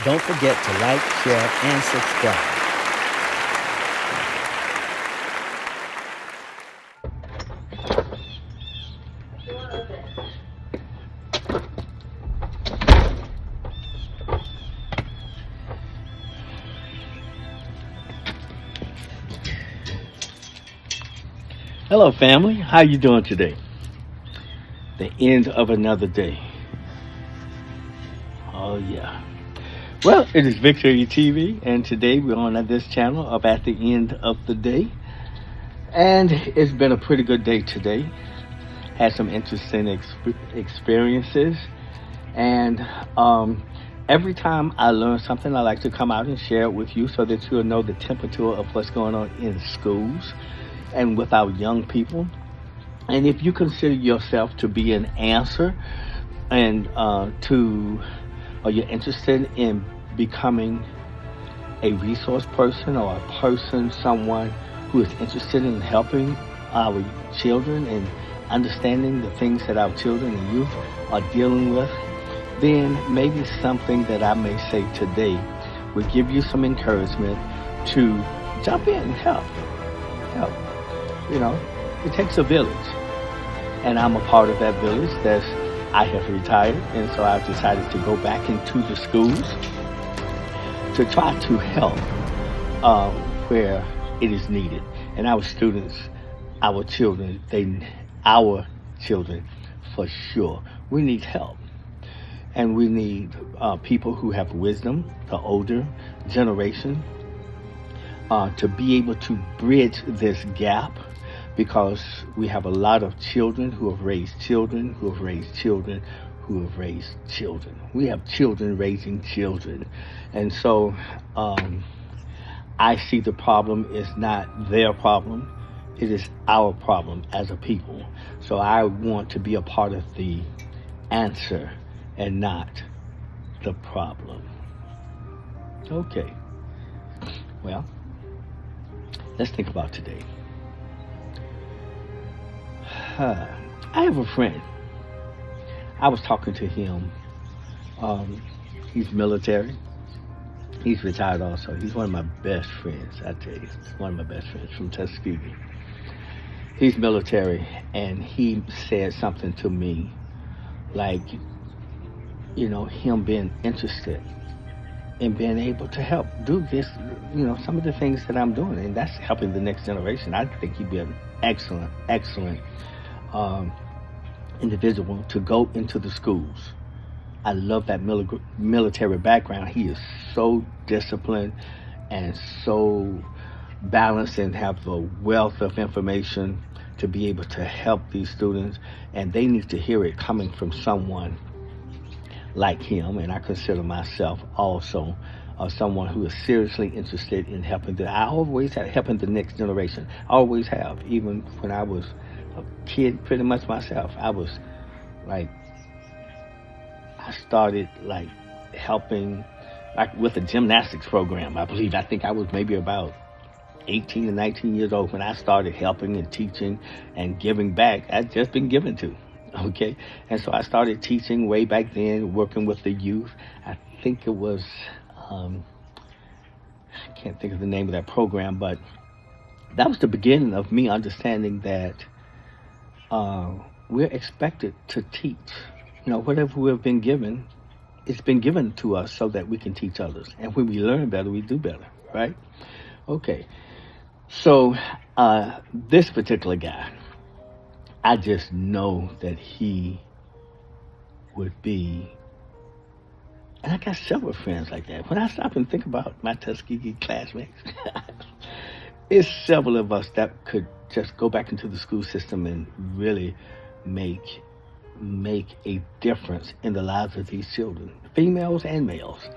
Don't forget to like, share, and subscribe. Hello, family. How you doing today? The end of another day. Oh, yeah. Well, it is Victory TV, and today we're on this channel of At the End of the Day. And it's been a pretty good day today. Had some interesting experiences. And every time I learn something, I like to come out and share it with you so that you'll know the temperature of what's going on in schools and with our young people. And if you consider yourself to be an answer and or you're interested in becoming a resource person or a person, someone who is interested in helping our children and understanding the things that our children and youth are dealing with, then maybe something that I may say today will give you some encouragement to jump in and help. You know, it takes a village. And I'm a part of that village. I have retired, and so I've decided to go back into the schools to try to help where it is needed. And our students, our children, for sure, we need help. And we need people who have wisdom, the older generation, to be able to bridge this gap, because we have a lot of children who have raised children, who have raised children, who have raised children. We have children raising children. And so I see the problem is not their problem. It is our problem as a people. So I want to be a part of the answer and not the problem. Okay. Well, let's think about today. I have a friend. I was talking to him. He's military. He's retired also. He's one of my best friends, I tell you. One of my best friends from Tuskegee. He's military, and he said something to me like, him being interested in being able to help do this, some of the things that I'm doing, and that's helping the next generation. I think he'd be an excellent individual to go into the schools. I love that military background. He is so disciplined and so balanced and have a wealth of information to be able to help these students, and they need to hear it coming from someone like him. And I consider myself also someone who is seriously interested in helping. I always have helping the next generation. I always have. Even when I was a kid, pretty much myself, I started helping with a gymnastics program. I think I was maybe about 18 or 19 years old when I started helping and teaching and giving back. I'd just been given to. Okay, and so I started teaching way back then, working with the youth. I think it was, I can't think of the name of that program, but that was the beginning of me understanding that we're expected to teach. Whatever we've been given, it's been given to us so that we can teach others. And when we learn better, we do better, right? Okay, so this particular guy, I just know that he would be, and I got several friends like that. When I stop and think about my Tuskegee classmates, it's several of us that could just go back into the school system and really make a difference in the lives of these children, females and males,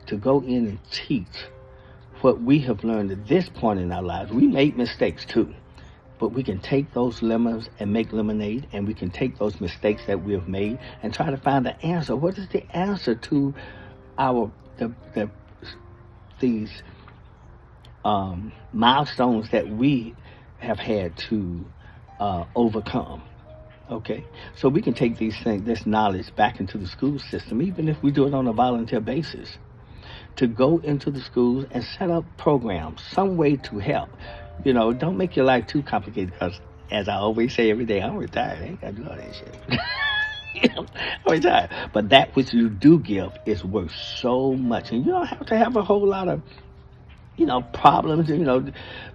to go in and teach what we have learned at this point in our lives. We made mistakes too. But we can take those lemons and make lemonade, and we can take those mistakes that we have made and try to find the answer. What is the answer to these milestones that we have had to overcome? Okay, so we can take this knowledge back into the school system, even if we do it on a volunteer basis. to go into the schools and set up programs, some way to help. You know, don't make your life too complicated because, as I always say every day, I'm retired. I ain't got to do all that shit. I'm retired. But that which you do give is worth so much. And you don't have to have a whole lot of, problems,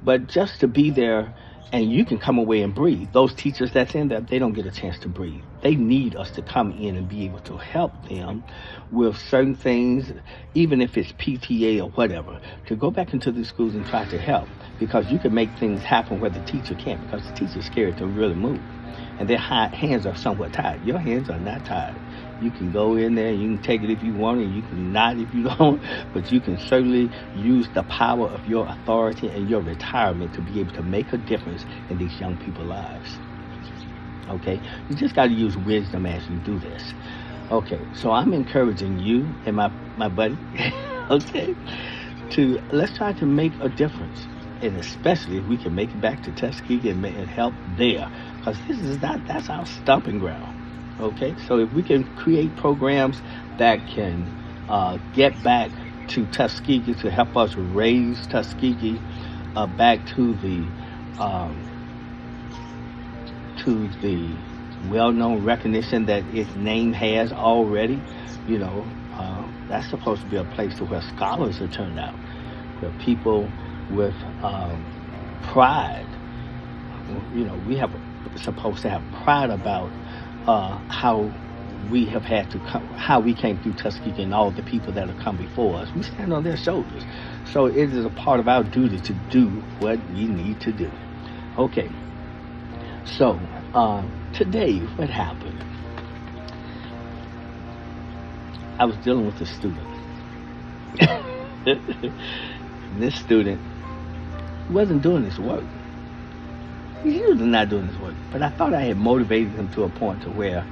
but just to be there and you can come away and breathe. Those teachers that's in there, they don't get a chance to breathe. They need us to come in and be able to help them with certain things, even if it's PTA or whatever, to go back into the schools and try to help, because you can make things happen where the teacher can't, because the teacher's scared to really move. And their hands are somewhat tied. Your hands are not tied. You can go in there, you can take it if you want, and you can not if you don't, but you can certainly use the power of your authority and your retirement to be able to make a difference in these young people's lives. Okay? You just got to use wisdom as you do this. Okay, so I'm encouraging you and my buddy, okay, to let's try to make a difference, and especially if we can make it back to Tuskegee and help there, because that's our stomping ground. Okay, so if we can create programs that can get back to Tuskegee to help us raise Tuskegee back to the well-known recognition that its name has already, that's supposed to be a place to where scholars are turned out, where people with pride, we have supposed to have pride about how we have had to come, how we came through Tuskegee and all the people that have come before us. We stand on their shoulders. So it is a part of our duty to do what we need to do. Okay. So today, what happened? I was dealing with a student. This student wasn't doing his work. He was not doing his work, but I thought I had motivated him to a point to where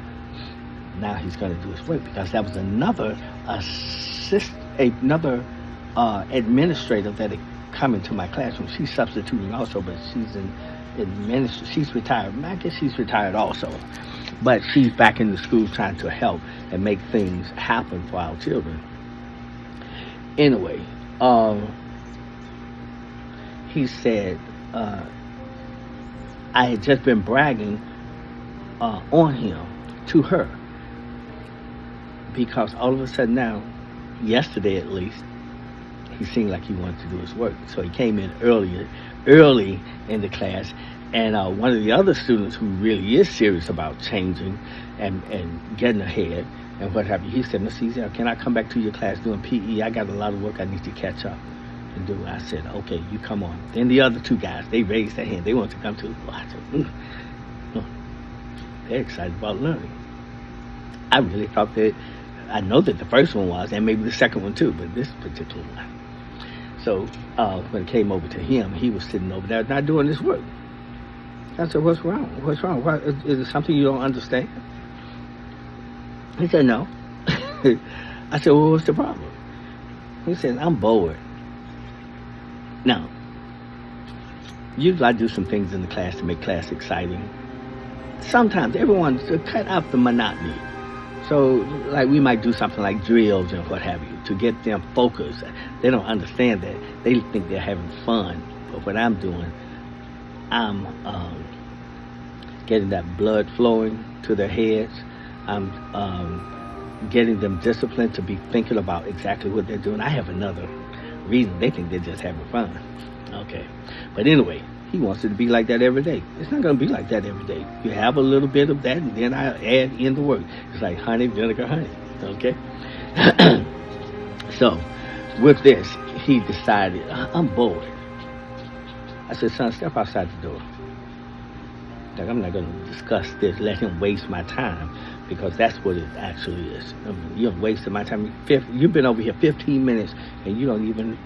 now he's going to do his work, because that was another administrator that had come into my classroom. She's substituting also, but she's retired. I guess she's retired also, but she's back in the school trying to help and make things happen for our children. Anyway, he said, I had just been bragging on him to her, because all of a sudden now, yesterday at least, he seemed like he wanted to do his work. So he came in early in the class, and one of the other students who really is serious about changing and getting ahead and what have you, he said, Miss Ezell, can I come back to your class doing PE? I got a lot of work I need to catch up and do. I said, okay, you come on. Then the other two guys, they raised their hand. They wanted to come too. I said, they're excited about learning. I really thought that, I know that the first one was, and maybe the second one too, but this particular one. So when it came over to him, he was sitting over there not doing his work. I said, what's wrong? What's wrong? Is it something you don't understand? He said, no. I said, well, what's the problem? He said, I'm bored. Now, usually I do some things in the class to make class exciting. Sometimes everyone to cut out the monotony. So, like, we might do something like drills and what have you to get them focused. They don't understand that. They think they're having fun. But what I'm doing, I'm getting that blood flowing to their heads. I'm getting them disciplined to be thinking about exactly what they're doing. I have another reason. They think they're just having fun. Okay. But anyway, he wants it to be like that every day. It's not going to be like that every day. You have a little bit of that, and then I add in the work. It's like honey, vinegar, honey. Okay? So, with this, he decided, I'm bored. I said, son, step outside the door. Like, I'm not going to discuss this, let him waste my time, because that's what it actually is. I mean, you're wasting my time. You've been over here 15 minutes, and you don't even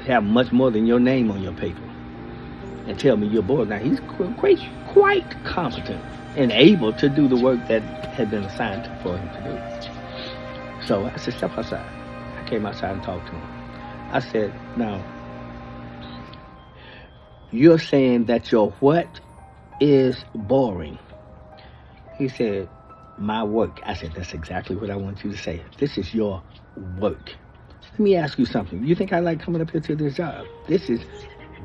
have much more than your name on your paper. And tell me you're bored. Now, he's quite competent and able to do the work that had been assigned for him to do. So I said, step outside. I came outside and talked to him. I said, now, you're saying that your what is boring? He said, my work. I said, that's exactly what I want you to say. This is your work. Let me ask you something. You think I like coming up here to this job? This is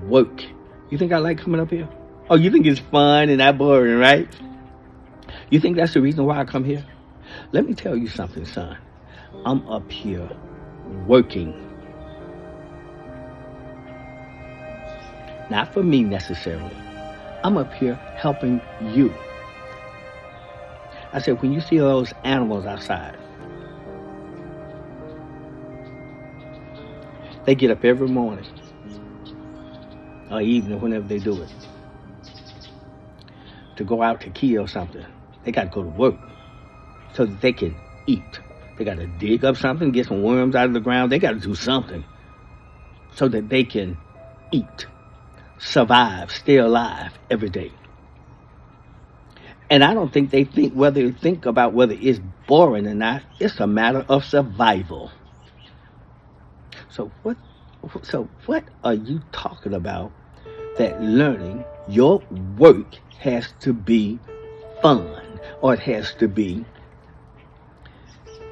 work. You think I like coming up here? Oh, you think it's fun and not boring, right? You think that's the reason why I come here? Let me tell you something, son. I'm up here working. Not for me necessarily. I'm up here helping you. I said, when you see those animals outside, they get up every morning or evening, whenever they do it, to go out to kill something. They got to go to work so that they can eat. They got to dig up something, get some worms out of the ground. They got to do something so that they can eat, survive, stay alive every day. And I don't think they think about whether it's boring or not. It's a matter of survival. So what are you talking about that learning your work has to be fun, or it has to be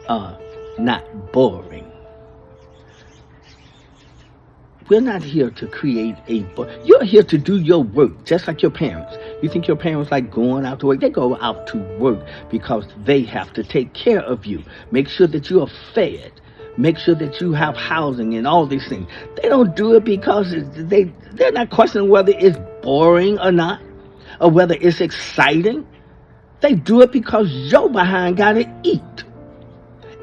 not boring? We're not here to create you're here to do your work, just like your parents. You think your parents like going out to work? They go out to work because they have to take care of you, make sure that you are fed, make sure that you have housing and all these things. They don't do it because they're not questioning whether it's boring or not, or whether it's exciting. They do it because your behind got to eat.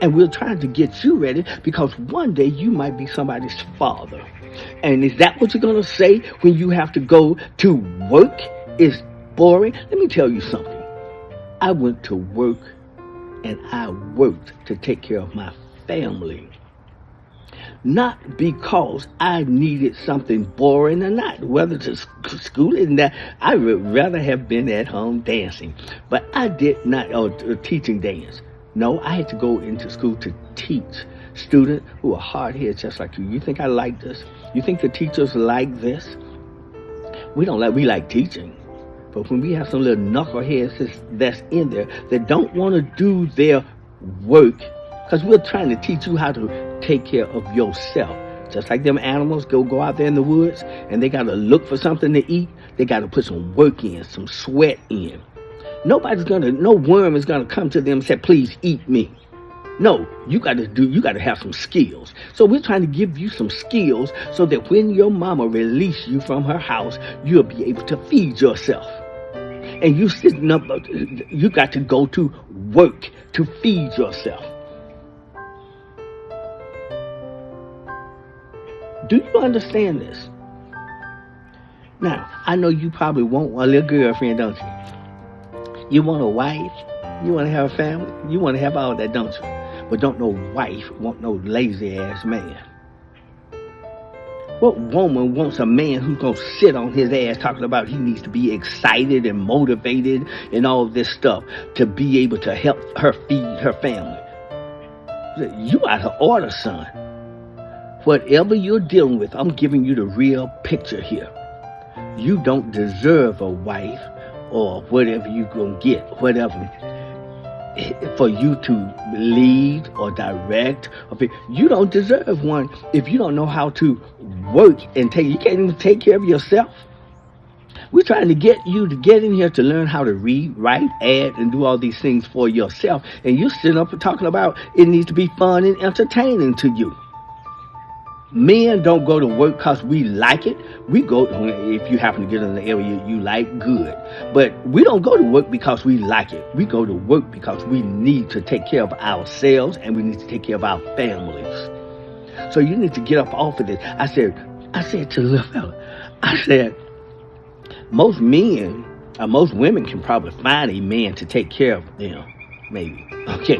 And we're trying to get you ready because one day you might be somebody's father. And is that what you're going to say when you have to go to work? Is boring? Let me tell you something. I went to work and I worked to take care of my family. Not because I needed something boring or not, whether it's school and that. I would rather have been at home dancing, but I did not, or teaching dance. No, I had to go into school to teach students who are hard-headed just like you. You think I like this? You think the teachers like this? We like teaching. But when we have some little knuckleheads that's in there that don't want to do their work, because we're trying to teach you how to take care of yourself. Just like them animals go out there in the woods and they got to look for something to eat. They got to put some work in, some sweat in. No worm is gonna come to them and say, please eat me. No, you gotta have some skills. So we're trying to give you some skills so that when your mama release you from her house, you'll be able to feed yourself. And you sitting up, you got to go to work to feed yourself. Do you understand this? Now, I know you probably want a little girlfriend, don't you? You want a wife, you want to have a family, you want to have all that, don't you? But don't no wife want no lazy ass man. What woman wants a man who's going to sit on his ass talking about he needs to be excited and motivated and all this stuff to be able to help her feed her family? You out of order, son. Whatever you're dealing with, I'm giving you the real picture here. You don't deserve a wife or whatever you're going to get, whatever, for you to lead or direct. You don't deserve one if you don't know how to work and you can't even take care of yourself. We're trying to get you to get in here to learn how to read, write, add, and do all these things for yourself. And you're sitting up and talking about it needs to be fun and entertaining to you. Men don't go to work because we like it. We go, if you happen to get in the area you like, good. But we don't go to work because we like it. We go to work because we need to take care of ourselves and we need to take care of our families. So you need to get up off of this. I said to the little fella, I said, most men or most women can probably find a man to take care of them, maybe. Okay.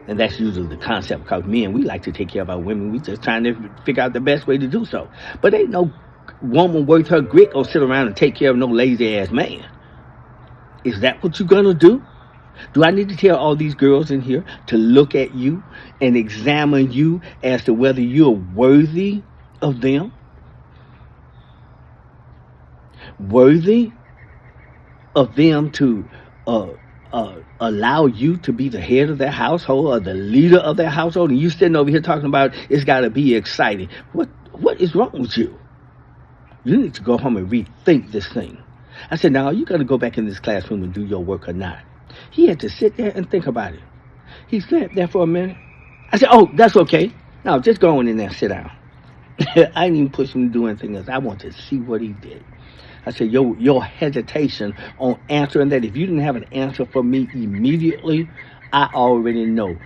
And that's usually the concept, because men, we like to take care of our women. We just trying to figure out the best way to do so. But ain't no woman worth her grit or sit around and take care of no lazy-ass man. Is that what you're going to do? Do I need to tell all these girls in here to look at you and examine you as to whether you're worthy of them? Worthy of them to allow you to be the head of their household or the leader of their household, and you sitting over here talking about it's got to be exciting. What is wrong with you? You need to go home and rethink this thing. I said, now, are you going to go back in this classroom and do your work or not? He had to sit there and think about it. He sat there for a minute. I said, oh, that's okay. No, just go on in there and sit down. I didn't even push him to do anything else. I wanted to see what he did. I said, your hesitation on answering that, if you didn't have an answer for me immediately, I already know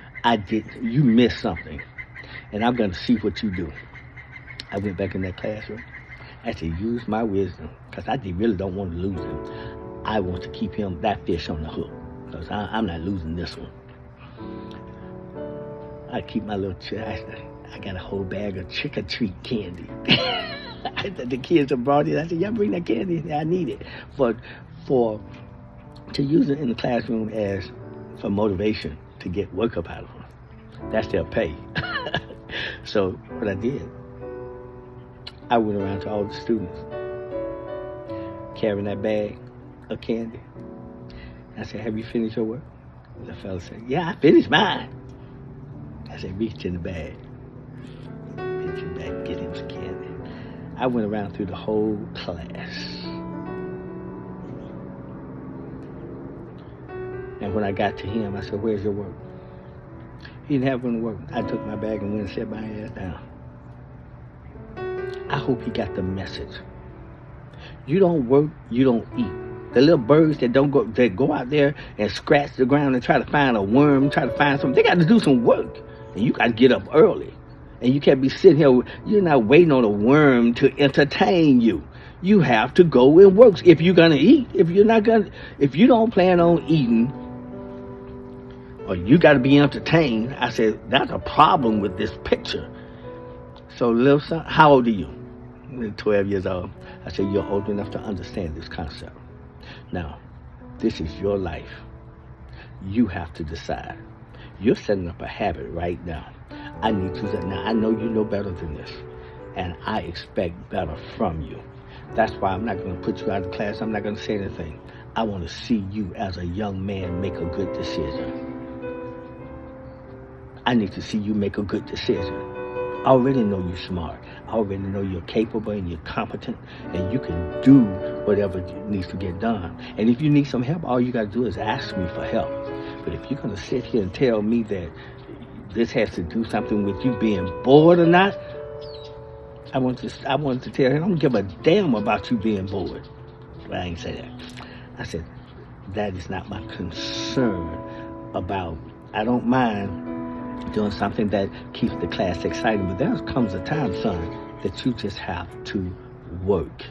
you missed something. And I'm going to see what you do. I went back in that classroom. I said, use my wisdom, because I really don't want to lose him. I want to keep that fish on the hook, because I'm not losing this one. I keep my little I got a whole bag of trick-or-treat candy. The kids have brought it. I said, y'all bring that candy. I need it to use it in the classroom for motivation to get work up out of them. That's their pay. So what I did, I went around to all the students carrying that bag of candy. I said, have you finished your work? The fellow said, yeah, I finished mine. I said, reach in the bag. Reach in the bag, get him some candy. I went around through the whole class. And when I got to him, I said, where's your work? He didn't have one to work. I took my bag and went and set my ass down. I hope he got the message. You don't work, you don't eat. The little birds that go out there and scratch the ground and try to find a worm, try to find something, they got to do some work. And you got to get up early. And you can't be sitting here, you're not waiting on a worm to entertain you. You have to go and work if you're going to eat. If you don't plan on eating, or you got to be entertained, I said, that's a problem with this picture. So, little son, how old are you? 12 years old. I said, you're old enough to understand this concept. Now, this is your life. You have to decide. You're setting up a habit right now. I need to. Now, I know you know better than this, and I expect better from you. That's why I'm not going to put you out of class. I'm not going to say anything. I want to see you as a young man make a good decision. I need to see you make a good decision. I already know you're smart. I already know you're capable and you're competent, and you can do whatever needs to get done. And if you need some help, all you got to do is ask me for help. But if you're going to sit here and tell me that this has to do something with you being bored or not, I want to tell him, I don't give a damn about you being bored. But I ain't say that. I said, that is not my concern about, I don't mind doing something that keeps the class exciting. But there comes a time, son, that you just have to work.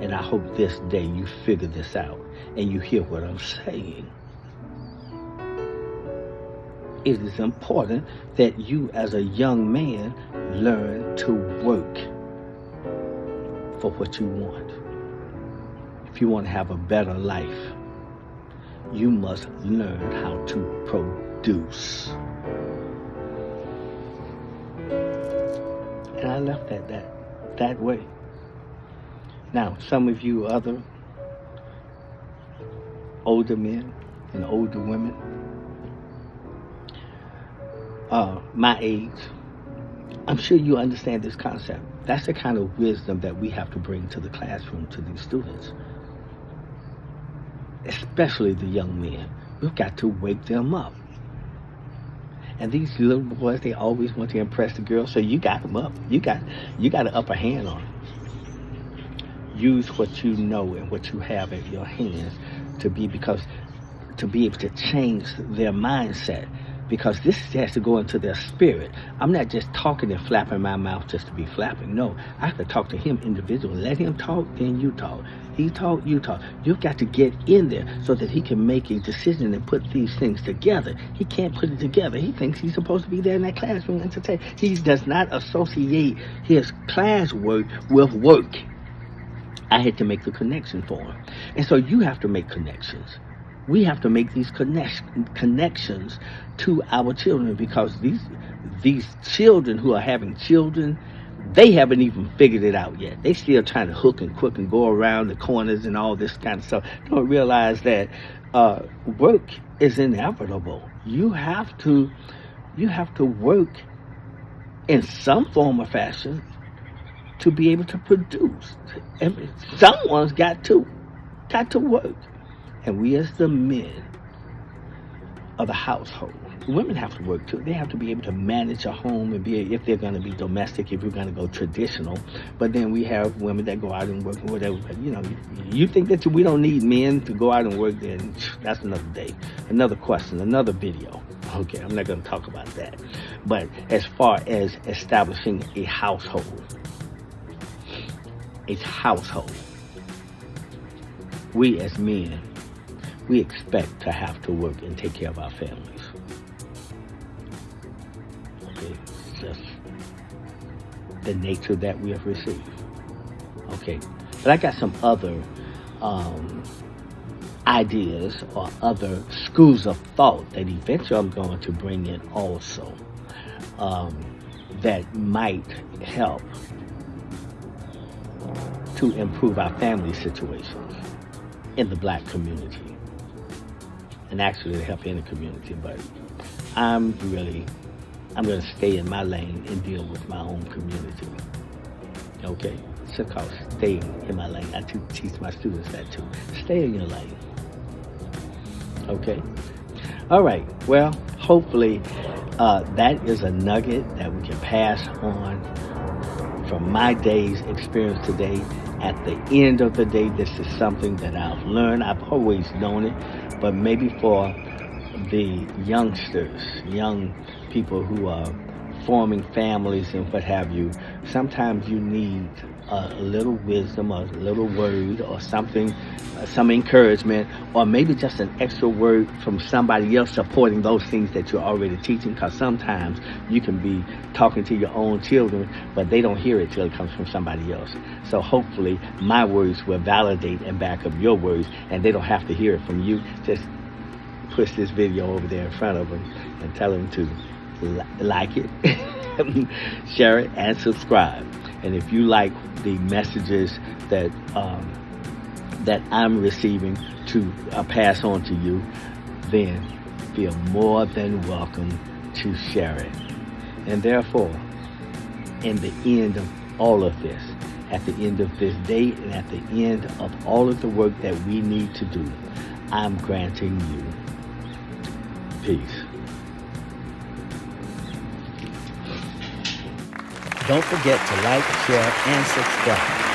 And I hope this day you figure this out and you hear what I'm saying. It is important that you as a young man learn to work for what you want. If you want to have a better life, you must learn how to produce. And I left that way. Now, some of you other older men and older women, my age, I'm sure you understand this concept. That's the kind of wisdom that we have to bring to the classroom to these students, especially the young men. We've got to wake them up. And these little boys, they always want to impress the girls, so you got them up. You got an upper hand on them. Use what you know and what you have at your hands to be able to change their mindset, because this has to go into their spirit. I'm not just talking and flapping my mouth just to be flapping. No, I have to talk to him individually. Let him talk, then you talk. He talk, you talk. You've got to get in there so that he can make a decision and put these things together. He can't put it together. He thinks he's supposed to be there in that classroom and entertain. He does not associate his classwork with work. I had to make the connection for him. And so you have to make connections. We have to make these connections to our children, because these children who are having children They haven't even figured it out yet. They still trying to hook and crook and go around the corners and all this kind of stuff. Don't realize that work is inevitable. You have to work in some form or fashion to be able to produce. Someone's got to work. And we as the men of the household, women have to work too. They have to be able to manage a home and be, if they're going to be domestic, if you're going to go traditional. But then we have women that go out and work and whatever. But, you think that we don't need men to go out and work, then that's another day, another question, another video. Okay, I'm not going to talk about that. But as far as establishing a household, we as men, we expect to have to work and take care of our families. Okay, it's just the nature that we have received. Okay, but I got some other ideas or other schools of thought that eventually I'm going to bring in also, that might help to improve our family situations in the black community, and actually to help any community. But I'm going to stay in my lane and deal with my own community. Okay, it's called staying in my lane. I teach my students that too. Stay in your lane. Okay. All right. Well, hopefully that is a nugget that we can pass on from my day's experience today. At the end of the day, this is something that I've learned. I've always known it, but maybe for the youngsters, young people who are forming families and what have you, sometimes you need a little wisdom, a little word or something, some encouragement, or maybe just an extra word from somebody else supporting those things that you're already teaching, because sometimes you can be talking to your own children, but they don't hear it till it comes from somebody else. So hopefully my words will validate and back up your words, and they don't have to hear it from you. Just push this video over there in front of them and tell them to like it, share it, and subscribe. And if you like the messages that I'm receiving to pass on to you, then feel more than welcome to share it. And therefore, in the end of all of this, at the end of this day and at the end of all of the work that we need to do, I'm granting you peace. Don't forget to like, share, and subscribe.